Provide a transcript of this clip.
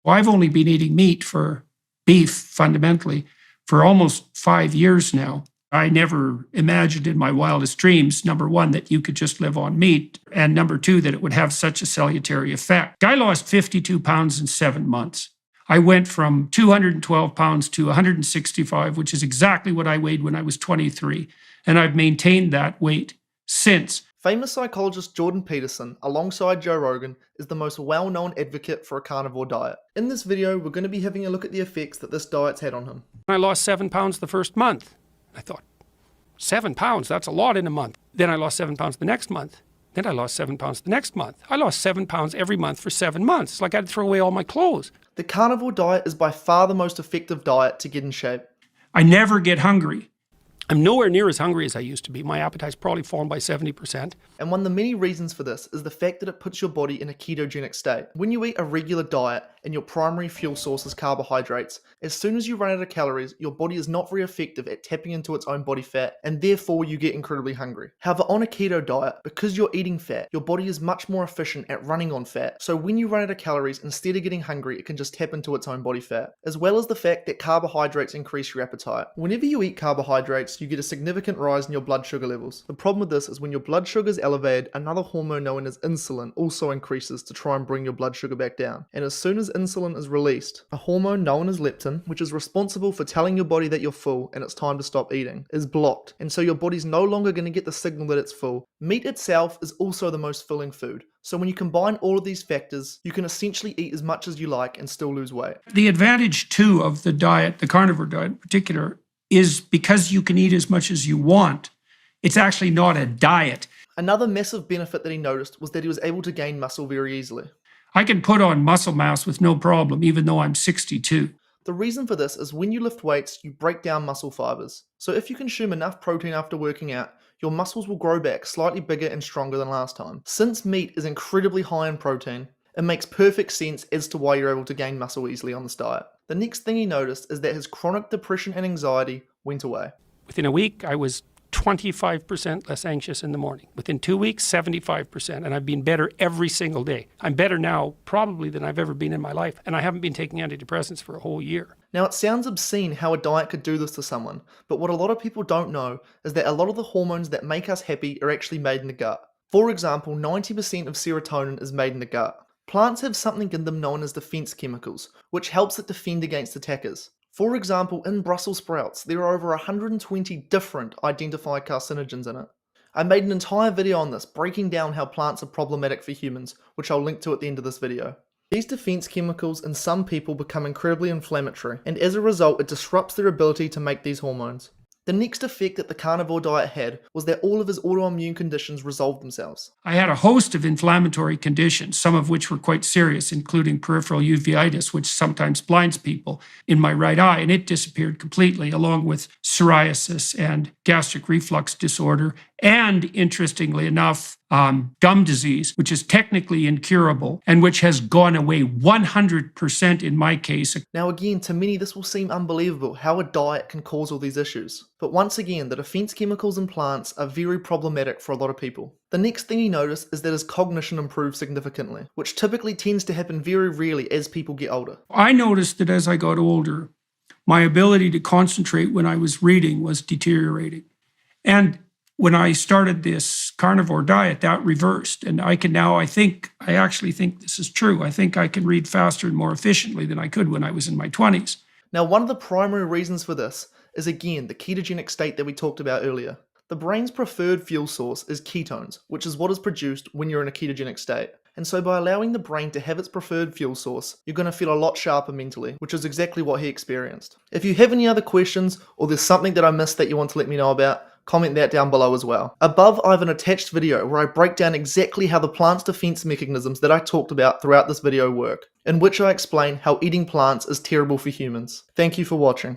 Well, I've only been eating beef fundamentally, for almost 5 years now. I never imagined in my wildest dreams, number one, that you could just live on meat, and number two, that it would have such a salutary effect. I lost 52 pounds in 7 months. I went from 212 pounds to 165, which is exactly what I weighed when I was 23. And I've maintained that weight since. Famous psychologist Jordan Peterson, alongside Joe Rogan, is the most well-known advocate for a carnivore diet. In this video, we're going to be having a look at the effects that this diet's had on him. I lost 7 pounds the first month. I thought, 7 pounds, that's a lot in a month. Then I lost 7 pounds the next month. Then I lost 7 pounds the next month. I lost 7 pounds every month for 7 months. It's like I had to throw away all my clothes. The carnivore diet is by far the most effective diet to get in shape. I never get hungry. I'm nowhere near as hungry as I used to be. My appetite's probably fallen by 70%. And one of the many reasons for this is the fact that it puts your body in a ketogenic state. When you eat a regular diet and your primary fuel source is carbohydrates, as soon as you run out of calories, your body is not very effective at tapping into its own body fat, and therefore you get incredibly hungry. However, on a keto diet, because you're eating fat, your body is much more efficient at running on fat. So when you run out of calories, instead of getting hungry, it can just tap into its own body fat. As well as the fact that carbohydrates increase your appetite. Whenever you eat carbohydrates, you get a significant rise in your blood sugar levels. The problem with this is when your blood sugar is elevated, another hormone known as insulin also increases to try and bring your blood sugar back down. And as soon as insulin is released, a hormone known as leptin, which is responsible for telling your body that you're full and it's time to stop eating, is blocked. And so your body's no longer going to get the signal that it's full. Meat itself is also the most filling food. So when you combine all of these factors, you can essentially eat as much as you like and still lose weight. The advantage too of the diet, the carnivore diet in particular, is because you can eat as much as you want. It's actually not a diet. Another massive benefit that he noticed was that he was able to gain muscle very easily. I can put on muscle mass with no problem, even though I'm 62. The reason for this is when you lift weights, you break down muscle fibers. So if you consume enough protein after working out, your muscles will grow back slightly bigger and stronger than last time. Since meat is incredibly high in protein, it makes perfect sense as to why you're able to gain muscle easily on this diet. The next thing he noticed is that his chronic depression and anxiety went away. Within a week, I was 25% less anxious in the morning. Within 2 weeks, 75%, and I've been better every single day. I'm better now probably than I've ever been in my life, and I haven't been taking antidepressants for a whole year. Now it sounds obscene how a diet could do this to someone, but what a lot of people don't know is that a lot of the hormones that make us happy are actually made in the gut. For example, 90% of serotonin is made in the gut. Plants have something in them known as defense chemicals, which helps it defend against attackers. For example, in Brussels sprouts, there are over 120 different identified carcinogens in it. I made an entire video on this, breaking down how plants are problematic for humans, which I'll link to at the end of this video. These defense chemicals in some people become incredibly inflammatory, and as a result it disrupts their ability to make these hormones. The next effect that the carnivore diet had was that all of his autoimmune conditions resolved themselves. I had a host of inflammatory conditions, some of which were quite serious, including peripheral uveitis, which sometimes blinds people, in my right eye, and it disappeared completely, along with psoriasis and gastric reflux disorder, and interestingly enough, gum disease, which is technically incurable and which has gone away 100% in my case. Now again, to many this will seem unbelievable how a diet can cause all these issues. But once again, the defense chemicals in plants are very problematic for a lot of people. The next thing he noticed is that his cognition improved significantly, which typically tends to happen very rarely as people get older. I noticed that as I got older, my ability to concentrate when I was reading was deteriorating. And when I started this carnivore diet, that reversed. And I can now, I actually think this is true. I think I can read faster and more efficiently than I could when I was in my 20s. Now, one of the primary reasons for this is again the ketogenic state that we talked about earlier. The brain's preferred fuel source is ketones, which is what is produced when you're in a ketogenic state. And so by allowing the brain to have its preferred fuel source, you're going to feel a lot sharper mentally, which is exactly what he experienced. If you have any other questions, or there's something that I missed that you want to let me know about, comment that down below as well. Above, I have an attached video where I break down exactly how the plant's defense mechanisms that I talked about throughout this video work, in which I explain how eating plants is terrible for humans. Thank you for watching.